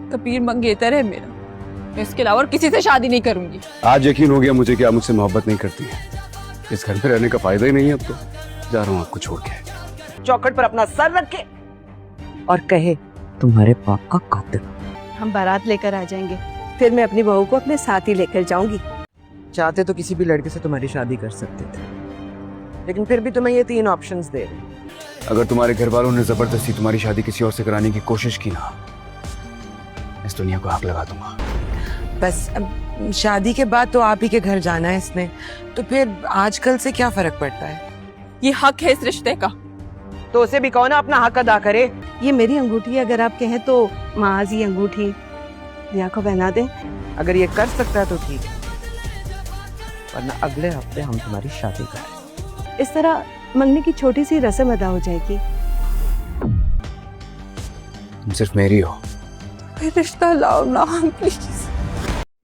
कबीर मंगेतर है मेरा, मैं इसके अलावा और किसी से शादी नहीं करूंगी। आज यकीन हो गया मुझे कि आप मुझसे मोहब्बत नहीं करती हैं। इस घर में रहने का फायदा ही नहीं है। अब तो जा रहा हूँ आपको छोड़ के। चौखट पर अपना सर रखे और कहे तुम्हारे बाप का कातिल। हम बारात लेकर आ जाएंगे, फिर मैं अपनी बहू को अपने साथ ही लेकर जाऊंगी। चाहते तो किसी भी लड़के से तुम्हारी शादी कर सकते थे, लेकिन फिर भी तुम्हें ये 3 ऑप्शंस दे रहे। अगर तुम्हारे घर वालों ने जबरदस्ती तुम्हारी शादी किसी और से कराने की कोशिश की ना, इस दुनिया को आग लगा दूंगा। बस अब शादी के बाद तो आप ही के घर जाना है इसने, तो फिर आजकल से क्या फर्क पड़ता है? ये हक है इस रिश्ते का। तो उसे भी कहो ना अपना हक अदा करे। ये मेरी अंगूठी है, अगर आप कहें तो माज ये अंगूठी रिया को पहना दें। अगर ये कर सकता है तो ठीक है, वरना अगले हफ्ते हम तुम्हारी शादी करें। इस तरह मंगनी की छोटी सी रस्म अदा हो जाएगी। तुम सिर्फ मेरी हो। रिश्ता लाओ ना प्लीज।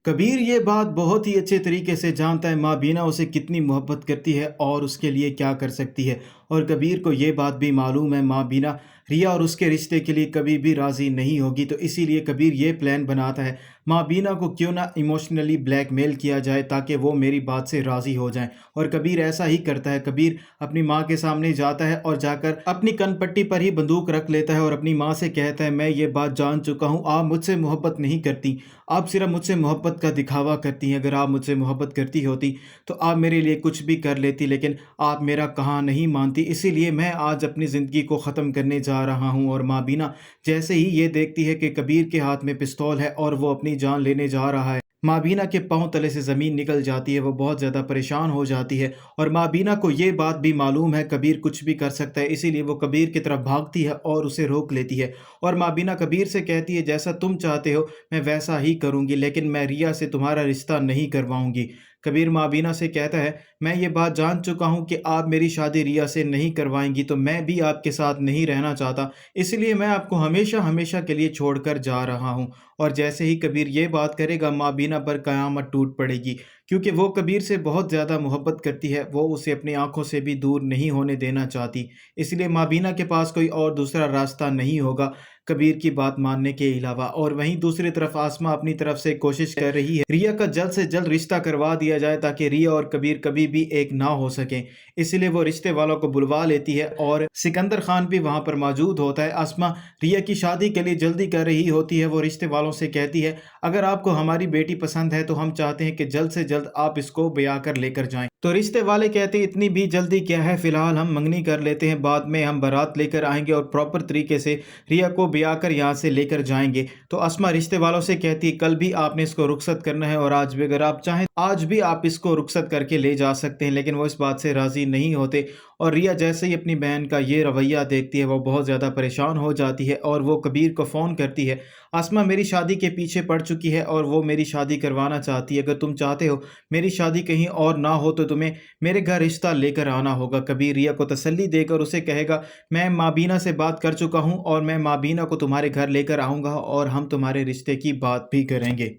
कबीर ये बात बहुत ही अच्छे तरीके से जानता है माँ बीना उसे कितनी मोहब्बत करती है और उसके लिए क्या कर सकती है, और कबीर को ये बात भी मालूम है माँ बीना रिया और उसके रिश्ते के लिए कभी भी राज़ी नहीं होगी। तो इसीलिए कबीर ये प्लान बनाता है माँ बीना को क्यों ना इमोशनली ब्लैकमेल किया जाए ताकि वो मेरी बात से राज़ी हो जाएं। और कबीर ऐसा ही करता है। कबीर अपनी माँ के सामने जाता है और जाकर अपनी कनपट्टी पर ही बंदूक रख लेता है और अपनी माँ से कहता है मैं ये बात जान चुका हूँ, आप मुझसे मोहब्बत नहीं करती, आप सिर्फ मुझसे मोहब्बत का दिखावा करती हैं। अगर आप मुझसे मोहब्बत करती होती तो आप मेरे लिए कुछ भी कर लेती, लेकिन आप मेरा कहा नहीं मानती, इसीलिए मैं आज अपनी ज़िंदगी को ख़त्म करने जा रहा हूँ। और माँ बीना जैसे ही ये देखती है कि कबीर के हाथ में पिस्तौल है और वो अपनी जान लेने जा रहा है, माँ बीना के पांव तले से ज़मीन निकल जाती है। वो बहुत ज़्यादा परेशान हो जाती है और माँ बीना को ये बात भी मालूम है कबीर कुछ भी कर सकता है, इसीलिए वो कबीर की तरफ भागती है और उसे रोक लेती है। और माँ बीना कबीर से कहती है जैसा तुम चाहते हो मैं वैसा ही करूँगी, लेकिन मैं रिया से तुम्हारा रिश्ता नहीं करवाऊँगी। कबीर माँ बीना से कहता है मैं ये बात जान चुका हूँ कि आप मेरी शादी रिया से नहीं करवाएंगी, तो मैं भी आपके साथ नहीं रहना चाहता, इसलिए मैं आपको हमेशा हमेशा के लिए छोड़कर जा रहा हूँ। और जैसे ही कबीर ये बात करेगा माँ बीना पर क़यामत टूट पड़ेगी, क्योंकि वो कबीर से बहुत ज़्यादा मोहब्बत करती है, वो उसे अपनी आंखों से भी दूर नहीं होने देना चाहती। इसलिए माँ बीना के पास कोई और दूसरा रास्ता नहीं होगा कबीर की बात मानने के अलावा। और वहीं दूसरी तरफ आसमा अपनी तरफ से कोशिश कर रही है रिया का जल्द से जल्द रिश्ता करवा दिया जाए ताकि रिया और कबीर कभी भी एक ना हो सके। इसलिए वो रिश्ते वालों को बुलवा लेती है और सिकंदर खान भी वहां पर मौजूद होता है। आसमा रिया की शादी के लिए जल्दी कर रही होती है। वो रिश्ते वालों से कहती है अगर आपको हमारी बेटी पसंद है तो हम चाहते हैं कि जल्द से जल्द आप इसको ब्याह कर लेकर जाएं। तो रिश्ते वाले कहते हैं इतनी भी जल्दी क्या है, फिलहाल हम मंगनी कर लेते हैं, बाद में हम बारात लेकर आएंगे और प्रॉपर तरीके से रिया को ब्याह कर यहाँ से लेकर जाएंगे। तो अस्मा रिश्ते वालों से कहती है कल भी आपने इसको रुखसत करना है और आज भी अगर आप चाहें आज भी आप इसको रुखसत करके ले जा सकते हैं, लेकिन वो इस बात से राज़ी नहीं होते। और रिया जैसे ही अपनी बहन का ये रवैया देखती है वो बहुत ज़्यादा परेशान हो जाती है और वो कबीर को फ़ोन करती है आसमा मेरी शादी के पीछे पड़ चुकी है और वो मेरी शादी करवाना चाहती है, अगर तुम चाहते हो मेरी शादी कहीं और ना हो तो तुम्हें मेरे घर रिश्ता लेकर आना होगा। कबीर रिया को तसल्ली देकर उसे कहेगा मैं माँ बीना से बात कर चुका हूँ और मैं माँ बीना को तुम्हारे घर लेकर आऊँगा और हम तुम्हारे रिश्ते की बात भी करेंगे।